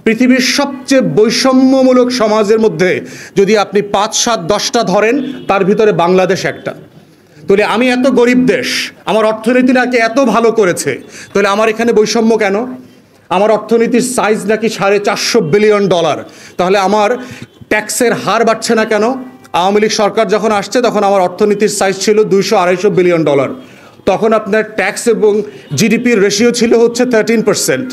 পৃথিবীর সবচেয়ে বৈষম্যমূলক সমাজের মধ্যে যদি আপনি 5, 7, 10টা ধরেন, তার ভিতরে বাংলাদেশ একটা। তাহলে আমি এত গরিব দেশ, আমার অর্থনীতি নাকি এত ভালো করেছে, তাহলে আমার এখানে বৈষম্য কেন? আমার অর্থনীতির সাইজ নাকি $450 বিলিয়ন, তাহলে আমার ট্যাক্সের হার বাড়ছে না কেন? আওয়ামী লীগ সরকার যখন আসছে তখন আমার অর্থনীতির সাইজ ছিল $200-250 বিলিয়ন, তখন আপনার ট্যাক্স এবং জিডিপির রেশিও ছিল হচ্ছে 13%।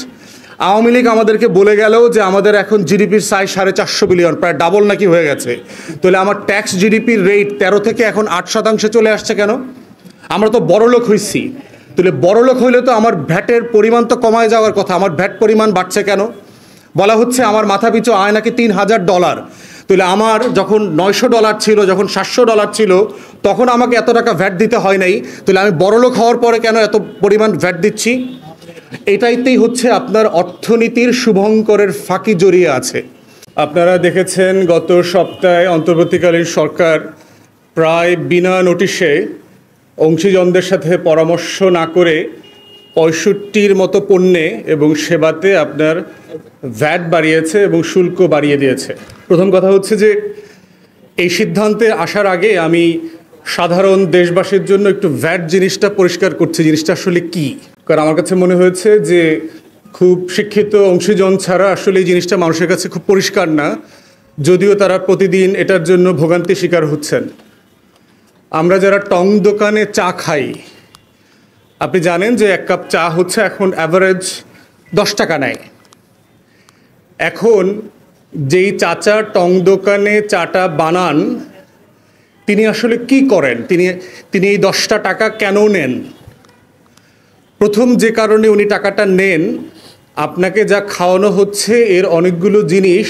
আওয়ামী লীগ আমাদেরকে বলে গেল যে আমাদের এখন জিডিপির সাইজ $450 বিলিয়ন, প্রায় ডাবল নাকি হয়ে গেছে। তাহলে আমার ট্যাক্স জিডিপির রেট 13 থেকে এখন 8% চলে আসছে কেন? আমরা তো বড়লোক হইছি। তাহলে বড়লোক হইলে তো আমার ভ্যাটের পরিমাণ তো কমায় যাওয়ার কথা, আমার ভ্যাট পরিমাণ বাড়ছে কেন? বলা হচ্ছে আমার মাথা পিছু আয় নাকি $3000। তাহলে আমার যখন $900 ছিল, যখন $700 ছিল, তখন আমাকে এত টাকা ভ্যাট দিতে হয় নাই। তাহলে আমি বড়লোক হওয়ার পরে কেন এত পরিমাণ ভ্যাট দিচ্ছি? এটাইতেই হচ্ছে আপনার অর্থনীতির শুভঙ্করের ফাঁকি জড়িয়ে আছে। আপনারা দেখেছেন গত সপ্তাহে অন্তর্বর্তীকালীন সরকার প্রায় বিনা নোটিশে অংশীজনদের সাথে পরামর্শ না করে 65টির মতো পণ্যে এবং সেবাতে আপনার ভ্যাট বাড়িয়েছে এবং শুল্ক বাড়িয়ে দিয়েছে। প্রথম কথা হচ্ছে যে এই সিদ্ধান্তে আসার আগে আমি সাধারণ দেশবাসীর জন্য একটু ভ্যাট জিনিসটা পরিষ্কার করছি, জিনিসটা আসলে কি। কারণ আমার কাছে মনে হয়েছে যে খুব শিক্ষিত অংশীজন ছাড়া আসলে এই জিনিসটা মানুষের কাছে খুব পরিষ্কার না, যদিও তারা প্রতিদিন এটার জন্য ভোগান্তি শিকার হচ্ছেন। আমরা যারা টং দোকানে চা খাই, আপনি জানেন যে 1 কাপ চা হচ্ছে এখন অ্যাভারেজ 10 টাকা নেয়। এখন যেই চাচা টং দোকানে চাটা বানান, তিনি আসলে কি করেন? তিনি এই 10 টাকা কেন নেন? প্রথম যে কারণে উনি টাকাটা নেন, আপনাকে যা খাওয়ানো হচ্ছে এর অনেকগুলো জিনিস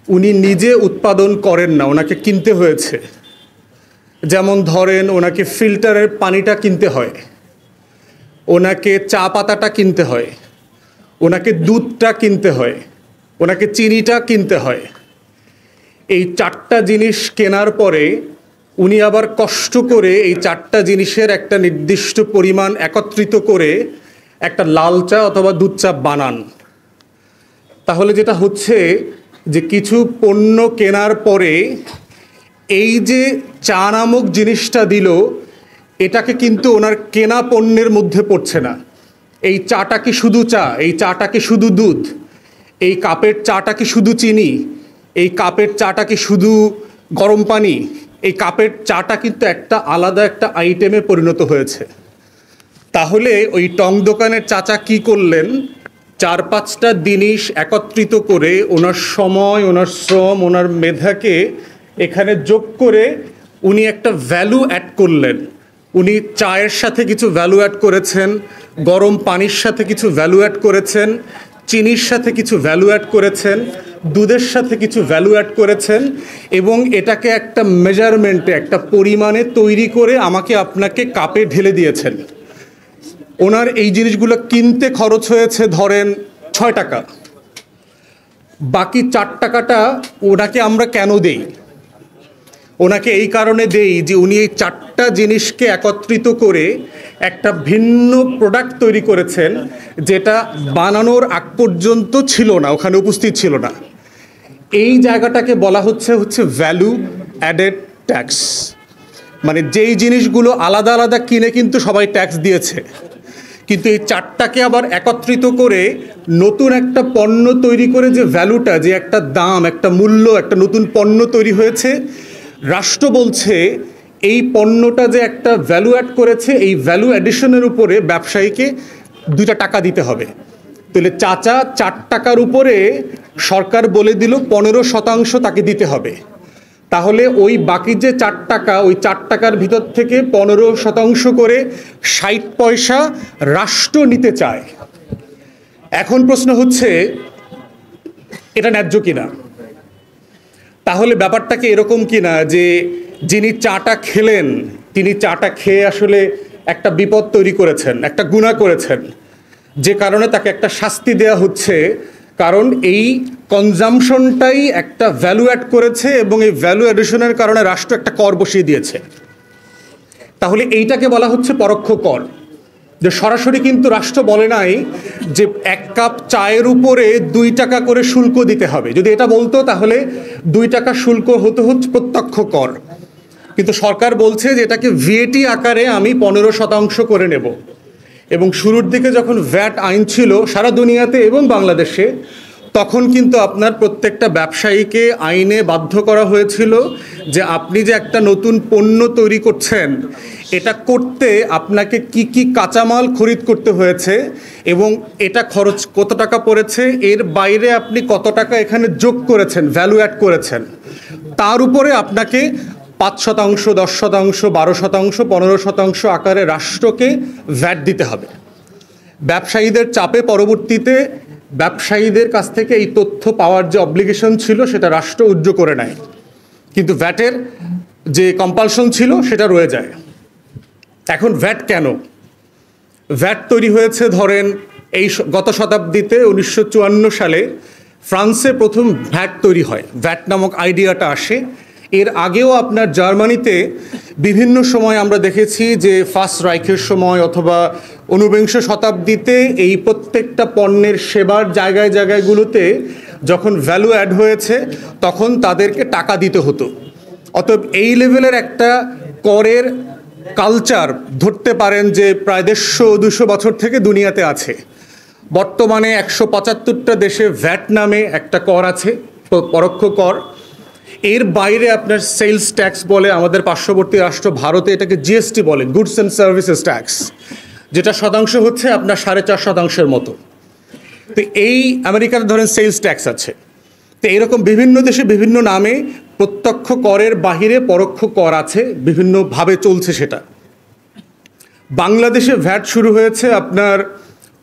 উনি নিজে উৎপাদন করেন না, ওনাকে কিনতে হয়েছে। যেমন ধরেন, ওনাকে ফিল্টারের পানিটা কিনতে হয়, ওনাকে চা পাতাটা কিনতে হয়, ওনাকে দুধটা কিনতে হয়, ওনাকে চিনিটা কিনতে হয়। এই 4টা জিনিস কেনার পরে উনি আবার কষ্ট করে এই 4টা জিনিসের একটা নির্দিষ্ট পরিমাণ একত্রিত করে একটা লাল চা অথবা দুধ চা বানান। তাহলে যেটা হচ্ছে যে কিছু পণ্য কেনার পরে এই যে চা নামক জিনিসটা দিল, এটাকে কিন্তু ওনার কেনা পণ্যের মধ্যে পড়ছে না। এই চাটা কি শুধু চা? এই চাটা কি শুধু দুধ? এই কাপের চাটা কি শুধু চিনি? এই কাপের চাটা কি শুধু গরম পানি? এই কাপের চাটা কিন্তু একটা আলাদা একটা আইটেমে পরিণত হয়েছে। তাহলে ওই টং দোকানের চাচা কি করলেন? 4-5টা জিনিস একত্রিত করে ওনার সময়, ওনার শ্রম, ওনার মেধাকে এখানে যোগ করে উনি একটা ভ্যালু অ্যাড করলেন। উনি চায়ের সাথে কিছু ভ্যালু অ্যাড করেছেন, গরম পানির সাথে কিছু ভ্যালু অ্যাড করেছেন, চিনির সাথে কিছু ভ্যালু অ্যাড করেছেন, দুধের সাথে কিছু ভ্যালু অ্যাড করেছেন, এবং এটাকে একটা মেজারমেন্টে, একটা পরিমাণে তৈরি করে আমাকে আপনাকে কাপে ঢেলে দিয়েছেন। ওনার এই জিনিসগুলো কিনতে খরচ হয়েছে ধরেন 6 টাকা। বাকি 4 টাকাটা ওনাকে আমরা কেন দেই? ওনাকে এই কারণে দেই যে উনি এই 4টা জিনিসকে একত্রিত করে একটা ভিন্ন প্রোডাক্ট তৈরি করেছেন, যেটা বানানোর আগ পর্যন্ত ছিল না, ওখানে উপস্থিত ছিল না। এই জায়গাটাকে বলা হচ্ছে ভ্যালু অ্যাডেড ট্যাক্স। মানে যেই জিনিসগুলো আলাদা আলাদা কিনে কিন্তু সবাই ট্যাক্স দিয়েছে, কিন্তু এই 4টাকে আবার একত্রিত করে নতুন একটা পণ্য তৈরি করে যে ভ্যালুটা, যে একটা দাম, একটা মূল্য, একটা নতুন পণ্য তৈরি হয়েছে, রাষ্ট্র বলছে এই পণ্যটা যে একটা ভ্যালু অ্যাড করেছে, এই ভ্যালু অ্যাডিশনের উপরে ব্যবসায়ীকে 2 টাকা দিতে হবে। তাহলে চাচা 4 টাকার উপরে সরকার বলে দিল 15% তাকে দিতে হবে। তাহলে ওই বাকি যে 4 টাকা, ওই 4 টাকার ভিতর থেকে 15% করে 60 পয়সা রাষ্ট্র নিতে চায়। এখন প্রশ্ন হচ্ছে এটা ন্যায্য কিনা? তাহলে ব্যাপারটা কি এরকম কিনা যে যিনি চাটা খেলেন, তিনি চাটা খেয়ে আসলে একটা বিপদ তৈরি করেছেন, একটা গুনাহ করেছেন, যে কারণে তাকে একটা শাস্তি দেয়া হচ্ছে, কারণ এই কনজামশনটাই একটা ভ্যালু অ্যাড করেছে এবং এই ভ্যালু অ্যাডিশনের কারণে রাষ্ট্র একটা কর বসিয়ে দিয়েছে। তাহলে এইটাকে বলা হচ্ছে পরোক্ষ কর। যে সরাসরি কিন্তু রাষ্ট্র বলে নাই যে 1 কাপ চায়ের উপরে 2 টাকা করে শুল্ক দিতে হবে। যদি এটা বলতো তাহলে 2 টাকা শুল্ক হতে হচ্ছে প্রত্যক্ষ কর, কিন্তু সরকার বলছে যে এটাকে ভিএটি আকারে আমি 15% করে নেব। এবং শুরুর দিকে যখন ভ্যাট আইন ছিল সারা দুনিয়াতে এবং বাংলাদেশে, তখন কিন্তু আপনার প্রত্যেকটা ব্যবসায়ীকে আইনে বাধ্য করা হয়েছিল যে আপনি যে একটা নতুন পণ্য তৈরি করছেন, এটা করতে আপনাকে কি কি কাঁচামাল খরিদ করতে হয়েছে এবং এটা খরচ কত টাকা পড়েছে, এর বাইরে আপনি কত টাকা এখানে যোগ করেছেন, ভ্যালু অ্যাড করেছেন, তার উপরে আপনাকে 5%, 10%, 12%, 15% আকারে রাষ্ট্রকে ভ্যাট দিতে হবে। ব্যবসায়ীদের চাপে পরবর্তীতে ব্যবসায়ীদের কাছ থেকে এই তথ্য পাওয়ার যে অব্লিগেশন ছিল সেটা রাষ্ট্র উজ্জ্ব করে নেয়, কিন্তু ভ্যাটের যে কম্পালশন ছিল সেটা রয়ে যায়। এখন ভ্যাট কেন? ভ্যাট তৈরি হয়েছে ধরেন এই গত শতাব্দীতে 1954 সালে ফ্রান্সে প্রথম ভ্যাট তৈরি হয়, ভ্যাট নামক আইডিয়াটা আসে। এর আগেও আপনার জার্মানিতে বিভিন্ন সময় আমরা দেখেছি যে ফার্স্ট রাইখের সময় অথবা 19বিংশ শতাব্দীতে এই প্রত্যেকটা পণ্যের সেবার জায়গায় জায়গাগুলোতে যখন ভ্যালু অ্যাড হয়েছে তখন তাদেরকে টাকা দিতে হতো। অতএব এই লেভেলের একটা করের কালচার ধরতে পারেন যে প্রায় 150-200 বছর থেকে দুনিয়াতে আছে। বর্তমানে 175টা দেশে ভ্যাট নামে একটা কর আছে, পরোক্ষ কর। এর বাইরে আপনার সেলস ট্যাক্স বলে, আমাদের পার্শ্ববর্তী রাষ্ট্র ভারতে এটাকে জিএসটি বলে, গুডস অ্যান্ড সার্ভিসেস ট্যাক্স, যেটা শতাংশ হচ্ছে আপনার 4.5% মতো। তো এই আমেরিকাতে ধরেন সেলস ট্যাক্স আছে। তো এরকম বিভিন্ন দেশে বিভিন্ন নামে প্রত্যক্ষ করের বাহিরে পরোক্ষ কর আছে, বিভিন্নভাবে চলছে সেটা। বাংলাদেশে ভ্যাট শুরু হয়েছে আপনার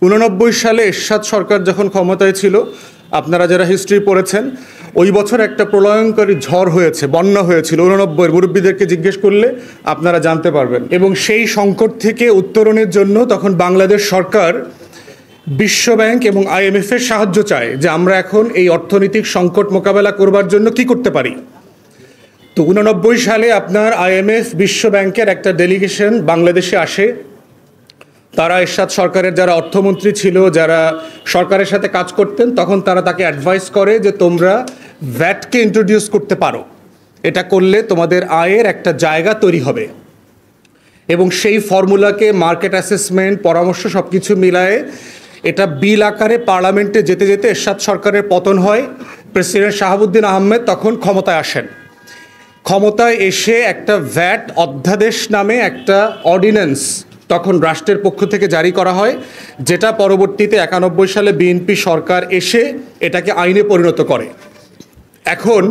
89 সালে এরশাদ সরকার যখন ক্ষমতায় ছিল। আপনারা যারা হিস্ট্রি পড়েছেন, ওই বছর একটা প্রলয়ঙ্করী ঝড় হয়েছে, বন্যা হয়েছিল 89। মুরব্বীদেরকে জিজ্ঞেস করলে আপনারা জানতে পারবেন। এবং সেই সংকট থেকে উত্তরণের জন্য তখন বাংলাদেশ সরকার বিশ্বব্যাংক এবং IMF-এর সাহায্য চায় যে আমরা এখন এই অর্থনৈতিক সংকট মোকাবেলা করবার জন্য কি করতে পারি। তো 89 সালে আপনার IMF বিশ্বব্যাংকের একটা ডেলিগেশন বাংলাদেশে আসে। তারা এরশাদ সরকারের যারা অর্থমন্ত্রী ছিল, যারা সরকারের সাথে কাজ করতেন, তখন তারা তাকে অ্যাডভাইস করে যে তোমরা ভ্যাটকে ইন্ট্রোডিউস করতে পারো, এটা করলে তোমাদের আয়ের একটা জায়গা তৈরি হবে। এবং সেই ফর্মুলাকে মার্কেট অ্যাসেসমেন্ট, পরামর্শ সব কিছু মিলায়ে এটা বিল আকারে পার্লামেন্টে যেতে যেতে এরশাদ সরকারের পতন হয়। প্রেসিডেন্ট শাহাবুদ্দিন আহমেদ তখন ক্ষমতায় আসেন। ক্ষমতায় এসে একটা ভ্যাট অধ্যাদেশ নামে একটা অর্ডিন্যান্স তখন রাষ্ট্রের পক্ষ থেকে জারি করা হয়, যেটা পরবর্তীতে 91 সালে বিএনপি সরকার এসে এটাকে আইনে পরিণত করে। এখন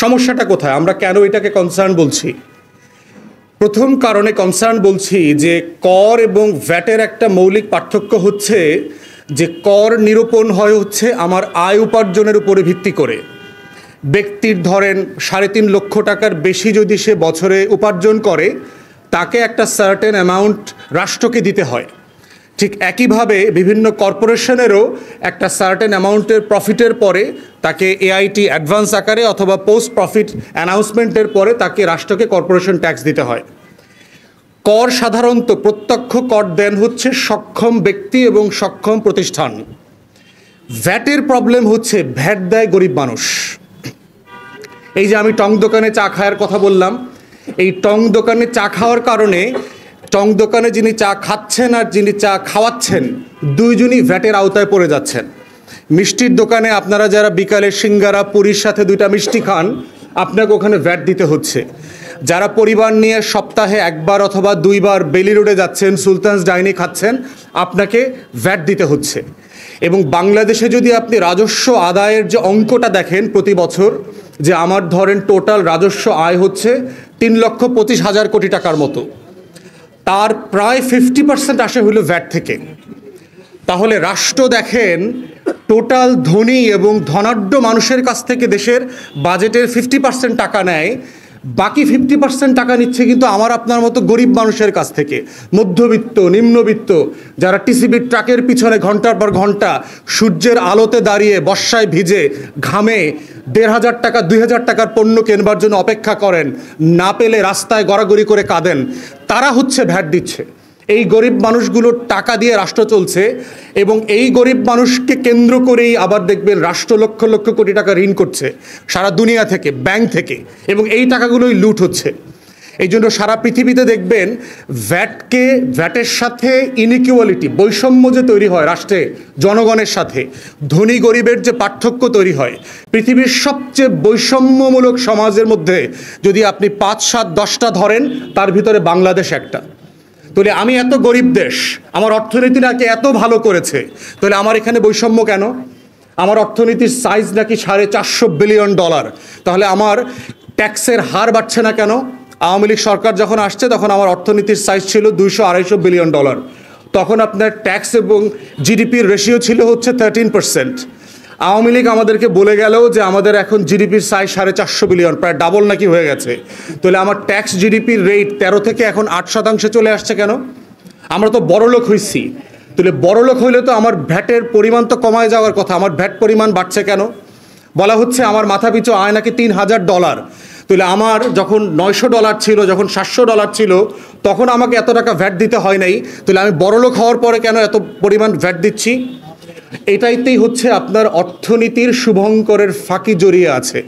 সমস্যাটা কোথায়, আমরা কেন এটাকে কনসার্ন বলছি? প্রথম কারণে কনসার্ন বলছি যে কর এবং ভ্যাটের একটা মৌলিক পার্থক্য হচ্ছে যে কর নিরূপণ হচ্ছে আমার আয় উপার্জনের উপরে ভিত্তি করে। ব্যক্তির ধরেন 3.5 লক্ষ টাকার বেশি যদি সে বছরে উপার্জন করে, তাকে একটা সার্টেন অ্যামাউন্ট রাষ্ট্রকে দিতে হয়। ঠিক একইভাবে বিভিন্ন কর্পোরেশনেরও একটা সার্টেন অ্যামাউন্টের প্রফিটের পরে তাকে AIT অ্যাডভান্স আকারে অথবা পোস্ট প্রফিট অ্যানাউন্সমেন্টের পরে তাকে রাষ্ট্রকে কর্পোরেশন ট্যাক্স দিতে হয়। কর সাধারণত প্রত্যক্ষ কর দেন হচ্ছে সক্ষম ব্যক্তি এবং সক্ষম প্রতিষ্ঠান। ভ্যাটের প্রবলেম হচ্ছে ভ্যাট দেয় গরিব মানুষ। এই যে আমি টং দোকানে চা খাওয়ার কথা বললাম, এই টং দোকানে চা খাওয়ার কারণে টং দোকানে যিনি চা খাচ্ছেন আর যিনি চা খাওয়াচ্ছেন দুইজনই ভ্যাটের আওতায় পড়ে যাচ্ছেন। মিষ্টির দোকানে আপনারা যারা বিকালে সিঙ্গারা পুরীর সাথে 2টা মিষ্টি খান, আপনাকে ওখানে ভ্যাট দিতে হচ্ছে। যারা পরিবার নিয়ে সপ্তাহে 1বার অথবা 2বার বেলি রোডে যাচ্ছেন, সুলতানস ডাইনে খাচ্ছেন, আপনাকে ভ্যাট দিতে হচ্ছে। এবং বাংলাদেশে যদি আপনি রাজস্ব আদায়ের যে অঙ্কটা দেখেন প্রতি বছর, যে আমার ধরেন টোটাল রাজস্ব আয় হচ্ছে 3,25,000 কোটি টাকার মতো, তার প্রায় 50% আসে হলো ভ্যাট থেকে। তাহলে রাষ্ট্র দেখেন টোটাল ধনী এবং ধনাঢ্য মানুষের কাছ থেকে দেশের বাজেটের 50% টাকা নেয়, বাকি 50% টাকা নিচ্ছে কিন্তু আমার আপনার মতো গরিব মানুষের কাছ থেকে, মধ্যবিত্ত, নিম্নবিত্ত, যারা টিসিবির ট্রাকের পিছনে ঘন্টার পর ঘন্টা সূর্যের আলোতে দাঁড়িয়ে বর্ষায় ভিজে ঘামে 1,500 টাকা 2,000 টাকার পণ্য কেনবার জন্য অপেক্ষা করেন, না পেলে রাস্তায় গড়াগড়ি করে কাঁদেন, তারা হচ্ছে ভ্যাট দিচ্ছে। এই গরিব মানুষগুলোর টাকা দিয়ে রাষ্ট্র চলছে এবং এই গরিব মানুষকে কেন্দ্র করেই আবার দেখবেন রাষ্ট্র লক্ষ লক্ষ কোটি টাকা ঋণ করছে সারা দুনিয়া থেকে, ব্যাংক থেকে, এবং এই টাকাগুলোই লুট হচ্ছে। এই জন্য সারা পৃথিবীতে দেখবেন ভ্যাটের সাথে ইনইকুয়ালিটি, বৈষম্য যে তৈরি হয় রাষ্ট্রে জনগণের সাথে, ধনী গরিবের যে পার্থক্য তৈরি হয়, পৃথিবীর সবচেয়ে বৈষম্যমূলক সমাজের মধ্যে যদি আপনি 5, 7, 10টা ধরেন তার ভিতরে বাংলাদেশ একটা। তাহলে আমি এত গরিব দেশ, আমার অর্থনীতি নাকি এত ভালো করেছে, তাহলে আমার এখানে বৈষম্য কেন? আমার অর্থনীতির সাইজ নাকি $450 বিলিয়ন, তাহলে আমার ট্যাক্সের হার বাড়ছে না কেন? আওয়ামী লীগ সরকার যখন আসছে তখন আমার অর্থনীতির সাইজ ছিল $200-250 বিলিয়ন, তখন আপনার ট্যাক্স এবং জিডিপির রেশিও ছিল হচ্ছে 13%। আওয়ামী লীগ আমাদেরকে বলে গেল যে আমাদের এখন জিডিপির সাইজ $450 বিলিয়ন, প্রায় ডাবল নাকি হয়ে গেছে। তাহলে আমার ট্যাক্স জিডিপির রেট 13 থেকে এখন 8% চলে আসছে কেন? আমরা তো বড়লোক হইছি। তাহলে বড়লোক হইলে তো আমার ভ্যাটের পরিমাণ তো কমায় যাওয়ার কথা, আমার ভ্যাট পরিমাণ বাড়ছে কেন? বলা হচ্ছে আমার মাথা পিছু আয় নাকি $3000। তাহলে আমার যখন $900 ছিল, যখন $700 ছিল, তখন আমাকে এত টাকা ভ্যাট দিতে হয় নাই, তাহলে আমি বড়লোক হওয়ার পরে কেন এত পরিমাণ ভ্যাট দিচ্ছি? এটাইতেই হচ্ছে আপনার অর্থনীতির শুভঙ্করের ফাঁকি জড়িয়ে আছে।